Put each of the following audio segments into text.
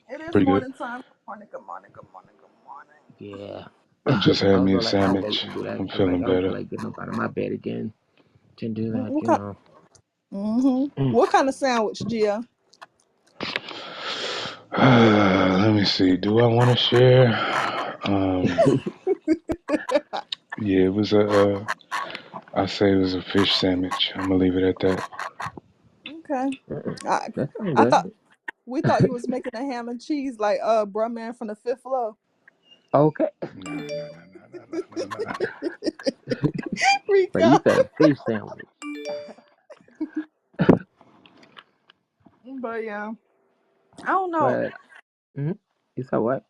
It is Pretty good. morning time. Good morning, good morning, good morning, good morning. Yeah. I just had me Also, a like, I wait sandwich. and do that I'm because, like, feeling I don't feel better. like getting up out of my bed again to do that, What you kind? know. What kind of sandwich, Gia? Let me see. Do I want to share? Yeah, it was I say it was a fish sandwich. I'm gonna leave it at that. Okay. I That sounds I thought good. we thought you was making a ham and cheese like bruh man from the fifth floor. Okay. Nah, nah, nah, nah, nah, nah, nah, nah. But you Rico. said fish sandwich. But yeah, I don't know. But, mm you said what?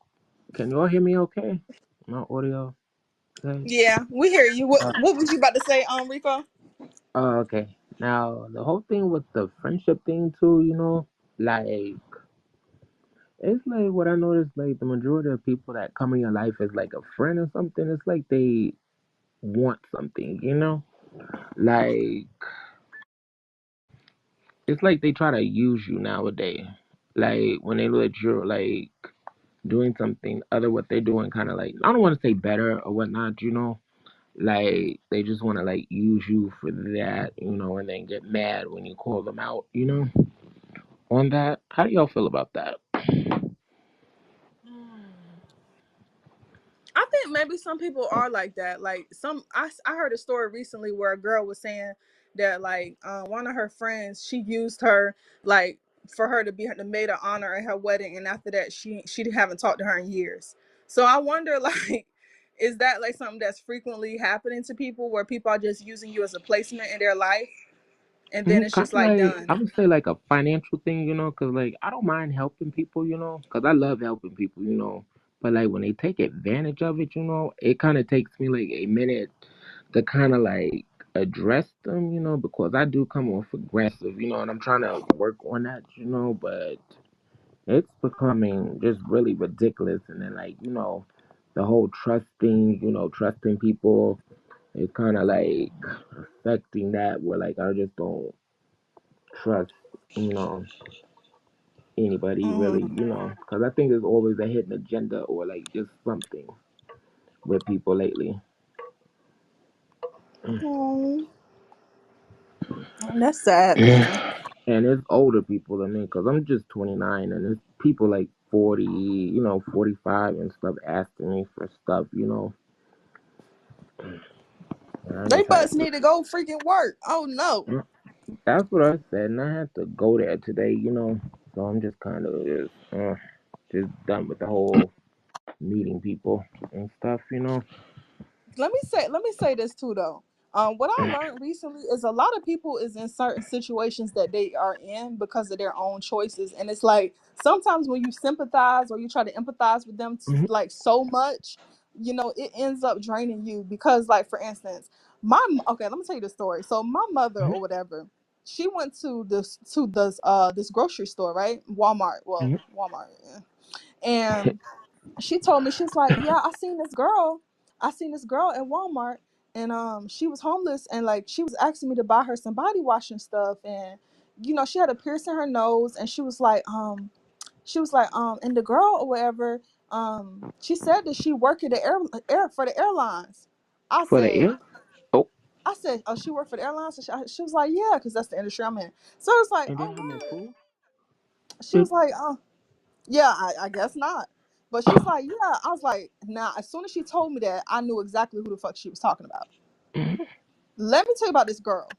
Can you all hear me okay? My audio good? Yeah, we hear you. What Uh, what was you about to say, Rico? okay. Now, the whole thing with the friendship thing, too, like, it's like what I noticed, like, the majority of people that come in your life as, like, a friend or something, it's like they want something. Like, it's like they try to use you nowadays. Like, when they let you're, like, doing something other what they're doing, kind of like, I don't want to say better or whatnot. Like, they just want to, like, use you for that, and then get mad when you call them out, on that. How do y'all feel about that? I think maybe some people are like that. Like I heard a story recently where a girl was saying that like one of her friends she used her like for her to be the maid of honor at her wedding, and after that she haven't talked to her in years. So I wonder like is that like something that's frequently happening to people where people are just using you as a placement in their life and then it's Kind just of like like, I done. would say, like, a financial thing, because, like, I don't mind helping people, because I love helping people. But, like, when they take advantage of it, it kind of takes me, like, a minute to kind of, like, address them, because I do come off aggressive, and I'm trying to work on that, but it's becoming just really ridiculous. And then, like, the whole trusting people is kind of, like, affecting that where, like, I just don't trust, you know, anybody really, Mm. because I think there's always a hidden agenda or like just something with people lately. Mm. That's sad, man. Yeah, And it's older people than me, because I'm just 29, and it's people like 40, 45 and stuff asking me for stuff. And I They just had butts need to go freaking work. Oh no. to, that's what I said, and I had to go there today. So I'm just kind of just done with the whole meeting people and stuff. Let me say this too though. What I learned recently is a lot of people is in certain situations that they are in because of their own choices, and it's like sometimes when you sympathize or you try to empathize with them like so much, it ends up draining you because, like for instance, okay, let me tell you the story. So my mother Hmm. or whatever, she went to this grocery store, right? Walmart, well, Hmm. Walmart, yeah. And she told me she's like, yeah, I seen this girl at Walmart, and she was homeless, and like she was asking me to buy her some body wash and stuff, and she had a pierce in her nose, and she was like and the girl or whatever, she said that she worked at the air for the airlines. i For the said air? Oh, I said, oh, she worked for the airlines. And she was like, yeah, because that's the industry I'm in. So it's like, and they oh, have no food? she was like, oh, yeah, I guess not. But she's like, yeah. I was like, nah. As soon as she told me that, I knew exactly who the fuck she was talking about. Mhm. Let me tell you about this girl.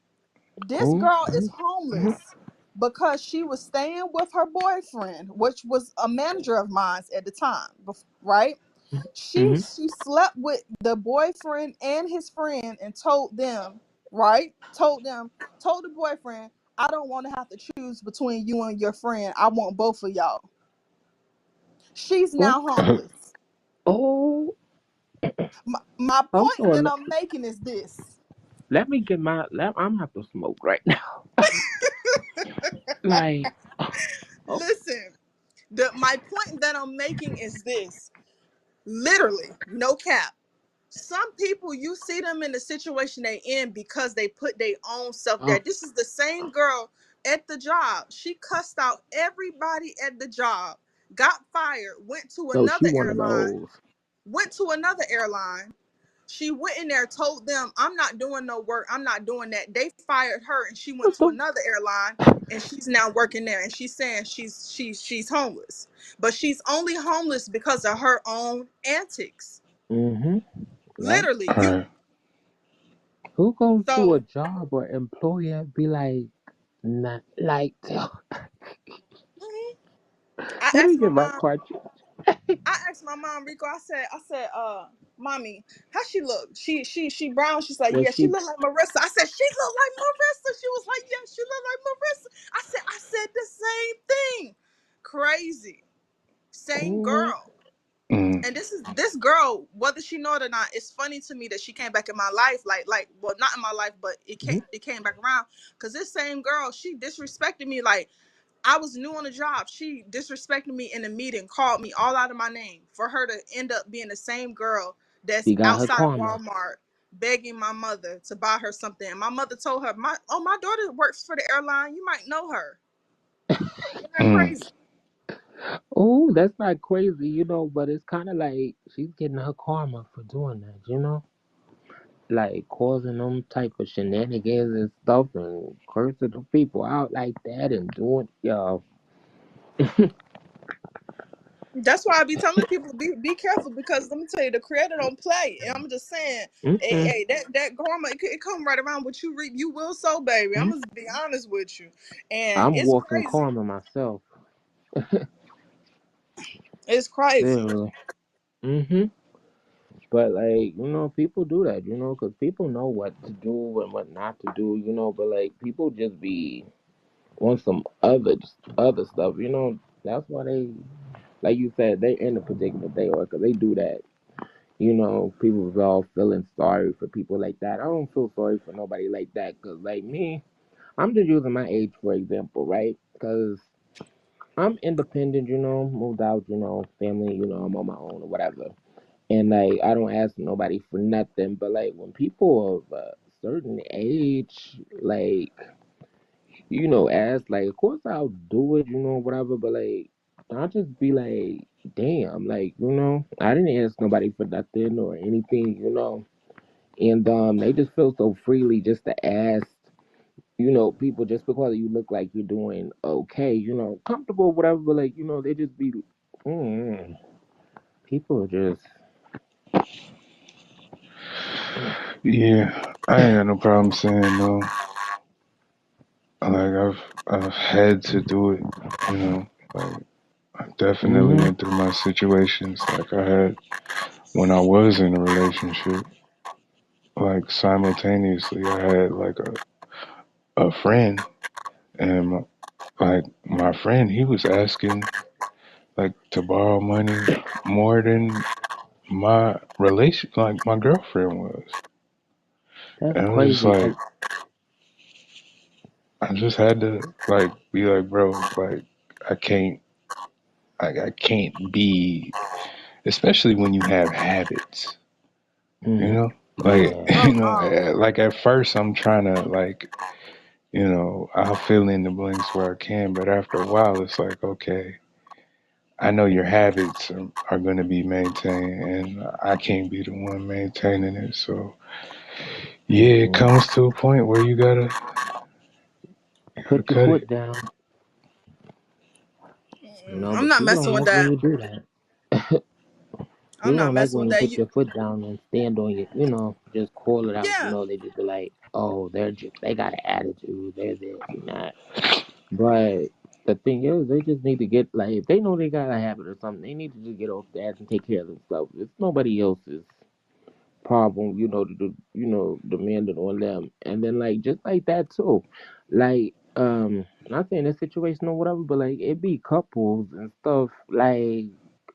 This Oh, girl is mhm, mhm, homeless because she was staying with her boyfriend, which was a manager of mine at the time, right? She mhm. she slept with the boyfriend and his friend and told them, right? Told the boyfriend, I don't want to have to choose between you and your friend. I want both of y'all. She's Oh, now homeless. oh. My Also, point that I'm making is this. let me get I'm gonna have to smoke right now. Like, oh, Listen, my point that I'm making is this. Literally, no cap. Some people you see them in the situation they in because they put their own self there. oh, This is the same girl at the job. She cussed out everybody at the job got fired, went to So she another one of airline, those. went to another airline. She went in there, told them, I'm not doing no work. I'm not doing that. They fired her and she went What to the? another airline and she's now working there. And she's saying she's homeless. But she's only homeless because of her own antics. Mm-hmm. Yep. Literally, All you right. Who goes to a so job or employer be like, not like, mhm. I let me asked my get my mom, car. Rico, Mommy, how she look? She brown. She's like, Was yeah, she she? look like Marissa. I said, she look like Marissa. She was like, yeah, she look like Marissa. I said the same thing. Crazy. Same Mm-hmm. girl. Mm, And this girl, whether she know it or not, it's funny to me that she came back in my life, well, not in my life, but it came back around. Cause this same girl, she disrespected me. Like, I was new on the job. She disrespected me in a meeting, called me all out of my name, for her to end up being the same girl that's She got her outside karma. Walmart begging my mother to buy her something. And my mother told her, my daughter works for the airline. You might know her. Isn't that mm. crazy? Oh, that's not crazy, but it's kind of like she's getting her karma for doing that. Like causing them type of shenanigans and stuff and cursing the people out like that and doing, yo. That's why I be telling people, be careful, because let me tell you, the creator don't play. And I'm just saying, Mm-mm. hey, that karma, it come right around what you reap, you will sow, baby. I'm gonna be honest with you, and I'm it's walking crazy. karma myself. It's crazy. Literally. Mm-hmm. But like, people do that, because people know what to do and what not to do. But like, people just be on some other stuff. That's why they, like you said, they in the predicament they are, because they do that. People was all feeling sorry for people like that. I don't feel sorry for nobody like that, because like me, I'm just using my age for example, right? Because I'm independent, moved out, family, I'm on my own or whatever. And like, I don't ask nobody for nothing. But like, when people of a certain age, like, ask, like, of course I'll do it, whatever. But like, I'll just be like, damn, like, I didn't ask nobody for nothing or anything. And they just feel so freely just to ask, people just because you look like you're doing okay, comfortable, whatever. But like, they just be, mm, people just. Yeah, I ain't got no problem saying no. Like I've had to do it, you know. Like I definitely Mm-hmm. went through my situations like I had when I was in a relationship. Like simultaneously, I had like a friend, and my friend, he was asking like to borrow money more than like my girlfriend was, That's and I was just crazy. like, I just had to like be like, bro, like I can't, I can't be, especially when you have habits, you Mm, know, like yeah. Oh no. like at first I'm trying to like, I'll fill in the blanks where I can, but after a while it's like, okay, I know your habits are going to be maintained, and I can't be the one maintaining it. So yeah, it Mm. comes to a point where you gotta Put your cut foot it. down. I'm But not people messing don't with like when that. you do that. I'm People not don't like messing when with you that. put your foot down and stand on your, just call it out. Yeah. They just be like, oh, they got an attitude. They're this and that. But the thing is, they just need to get, like, if they know they got a habit or something, they need to just get off the ass and take care of themselves. It's nobody else's problem, demanded on them. And then like just like that too. Like, not saying this situation or whatever, but like it be couples and stuff, like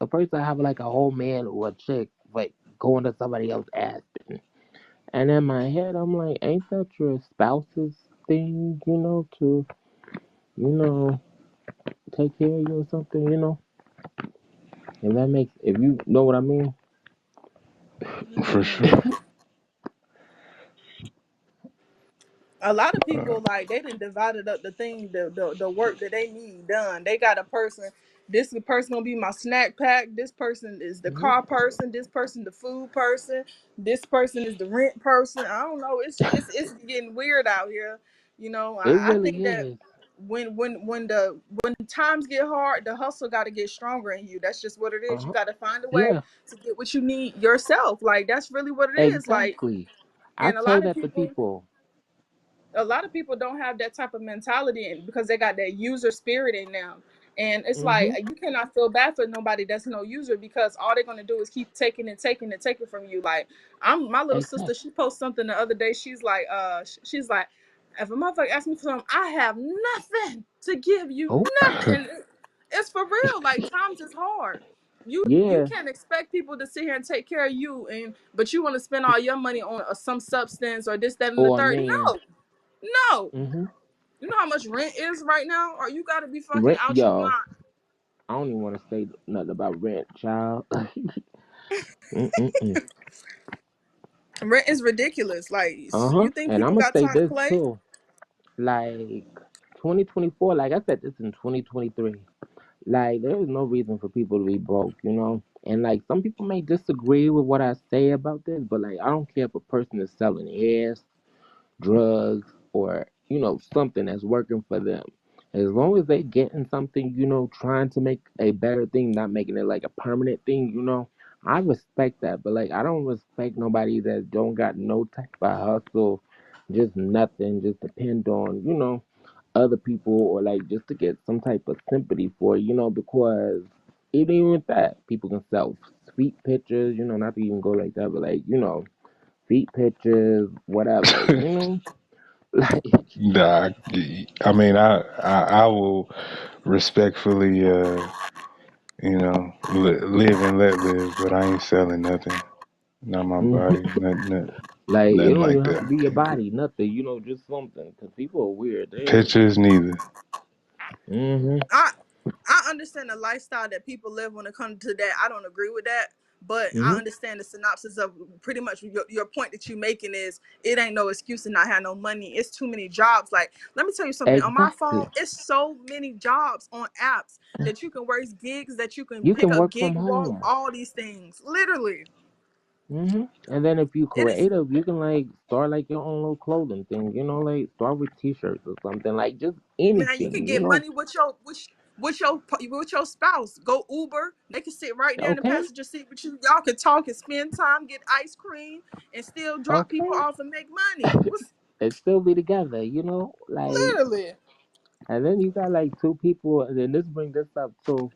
a person have like a whole man or a chick like going to somebody else asking. And in my head I'm like, ain't that your spouse's thing, to, you know, take care of you or something? If you know what I mean. For Mm, sure. A lot of people like they done divided up the thing, the work that they need done. They got a person. This person gonna be my snack pack. This person is the Hmm. car person. This person the food person. This person is the rent person. I don't know. It's getting weird out here. You know, It I really think that is. when times get hard, the hustle got to get stronger in you. That's just what it is. You Uh-huh. got to find a way Yeah, to get what you need yourself. Like that's really what it is. Like, exactly. I and tell that to people. a lot of people don't have that type of mentality because they got that user spirit in them. And it's like Hmm. you cannot feel bad for nobody that's no user because all they're gonna do is keep taking and taking and taking from you. Like I'm my little sister, Exactly. she posted something the other day. She's like, she's like, if a motherfucker asks me for something, I have nothing to give you, Oh, nothing. And it's for real. Like times is hard. You yeah. can't expect people to sit here and take care of you, and but you want to spend all your money on some substance or this, that, and the Or a third. man. No, no. Hmm. You know how much rent is right now? Or you gotta be fucking Rent, out your yo. mind. I don't even want to say nothing about rent, child. Mm-mm-mm. Rent is ridiculous. Like Uh-huh. you think And I'm people gonna got say time to this play? too. Like 2024, like I said this in 2023. Like there is no reason for people to be broke, you know? And like some people may disagree with what I say about this, but like I don't care if a person is selling ass, drugs, or something that's working for them. As long as they getting something, trying to make a better thing, not making it like a permanent thing, I respect that. But like I don't respect nobody that don't got no type of hustle, just nothing, just depend on, other people, or like just to get some type of sympathy for it, because even with that, people can sell sweet pictures, not to even go like that, but like, feet pictures, whatever, like, Nah, I mean, I will respectfully, live and let live, but I ain't selling nothing. Not my mhm. body, Like it nothing don't like even have that. to be your Can't do body, nothing, just something. Cause people are weird. They, pictures neither. mm-hmm, I I understand the lifestyle that people live when it comes to that. I don't agree with that. But I mm-hmm, understand the synopsis of pretty much your point that you're making is it ain't no excuse to not have no money. It's too many jobs. Like, let me tell you something. On my phone, exactly. it's so many jobs on apps that you can work gigs, that you can You pick can up work gig from walk, home. all these things. Literally. And then if you It is. creative, you can like start like your own little clothing thing, like start with t-shirts or something, like just Man, you can anything, get money with your spouse. Go Uber. They can sit right there in the okay, passenger seat with you. Y'all can talk and spend time, get ice cream, and still drop people okay, off and make money. What's and still be together, like, literally? and then you got like two people, and then this bring this up too.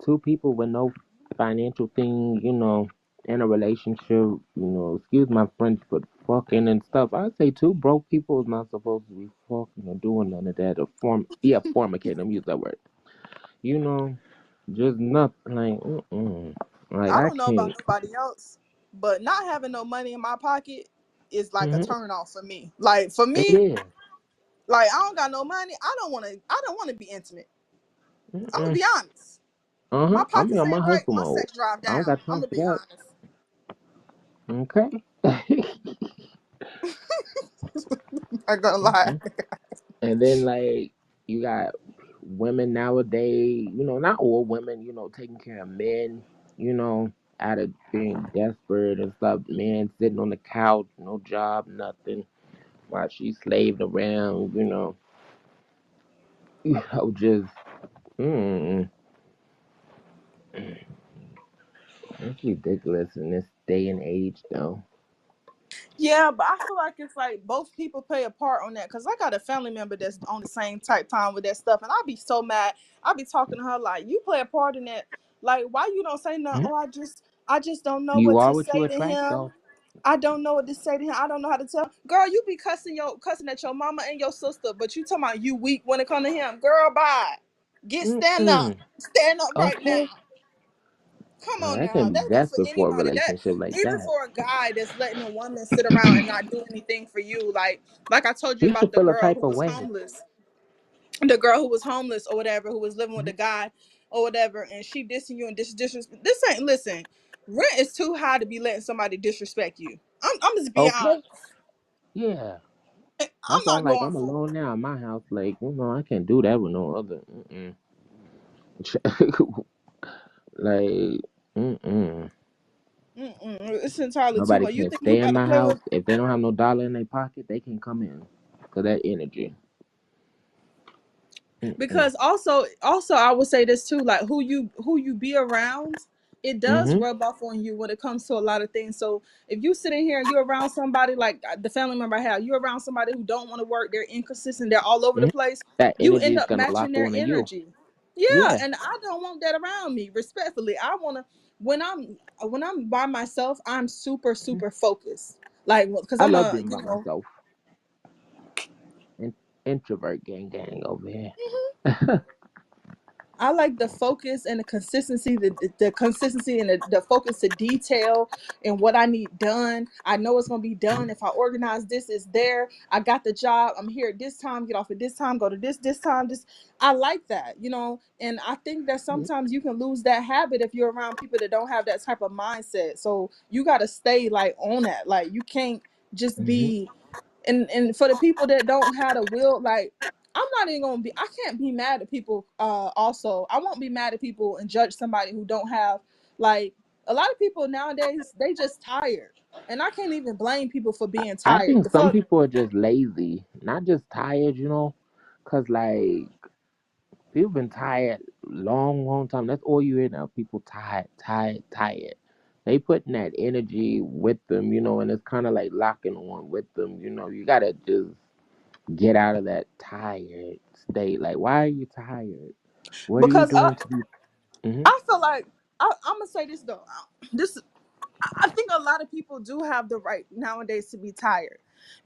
Two people with no financial thing, in a relationship, excuse my French, but fucking and stuff. I say two broke people is not supposed to be fucking or doing none of that, or fornicating. Let me use that word. You know, just nothing like, like I I don't know about can't. nobody else, but not having no money in my pocket is like a Hmm. turn off for me. Like for It me, is. like I don't got no money. I don't want to. I don't want to be intimate. I'm gonna Mm-mm. be honest. My I'm pockets on my ain't great. hustle My mode. sex drive I don't down. got I'm time gonna for be that. honest. Okay. I'm not gonna lie. Mm-mm. And then like you got women nowadays, not all women, taking care of men, out of being desperate and stuff. Men sitting on the couch, no job, nothing, while she slaved around, just mm, it's ridiculous in this day and age, though. Yeah, but I feel like it's like both people play a part on that. Cause I got a family member that's on the same type time with that stuff, and I'll be so mad. I'll be talking to her like, "You play a part in that. Like, why you don't say nothing? Mhm. Oh, I just don't know You what are to what you say to attract, him. though. I don't know what to say to him. I don't know how to tell. Girl, you be cussing at your mama and your sister, but you talking about you weak when it come to him. Girl, bye. Stand up. Mm-mm. Stand up right Okay. now. Come Now, on that's now. That for invested for a anybody. That relationship like even that. for a guy that's letting a woman sit around and not do anything for you. Like I told you He about should the feel a girl type who of was way. homeless. The girl who was homeless or whatever, who was living with the Mhm. guy or whatever, and she dissing you and disrespect. This ain't listen. Rent is too high to be letting somebody disrespect you. I'm just being Okay. honest. Yeah. That's I'm why I'm not like, going I'm for alone now in my house. Like, I can't do that with no other. Like, mm-mm. it's entirely too Nobody much. You can think you stay in about to my play house with? if they don't have no dollar in their pocket. They can come in, cause that energy. Mm-mm. Because also I would say this too, like who you be around, it does Mhm. rub off on you when it comes to a lot of things. So if you sit in here and you're around somebody like the family member I have, you're around somebody who don't want to work, they're inconsistent, they're all over the Mhm. place, That you energy end is up gonna matching lock their on to you. energy. Yeah, Yeah, and I don't want that around me. Respectfully, I want to when I'm by myself, I'm super Mhm. super focused. Like because I I'm love a, being by myself. In- Introvert gang over here. I like the focus and the consistency, the consistency and the focus to detail and what I need done. I know it's gonna be done. If I organize this, it's there. I got the job. I'm here at this time, get off at this time, go to this time. This I like that. And I think that sometimes you can lose that habit if you're around people that don't have that type of mindset. So you gotta stay like on that. Like you can't just Mhm. be and for the people that don't have a will, like I'm not even gonna be I can't be mad at people. Also I won't be mad at people and judge somebody who don't have, like, a lot of people nowadays, they just tired, and I can't even blame people for being I tired. think The some fuck. people are just lazy, not just tired. Cause like people been tired long time. That's all you hear now. People tired, tired, tired. They putting that energy with them, and it's kind of like locking on with them. You gotta just get out of that tired state. Like, why are you tired? What are you Because doing to be? Hmm. I feel like I'm gonna say this though. This I think a lot of people do have the right nowadays to be tired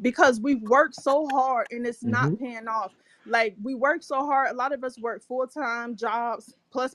because we've worked so hard and it's Hmm. not paying off. Like we work so hard. A lot of us work full-time jobs plus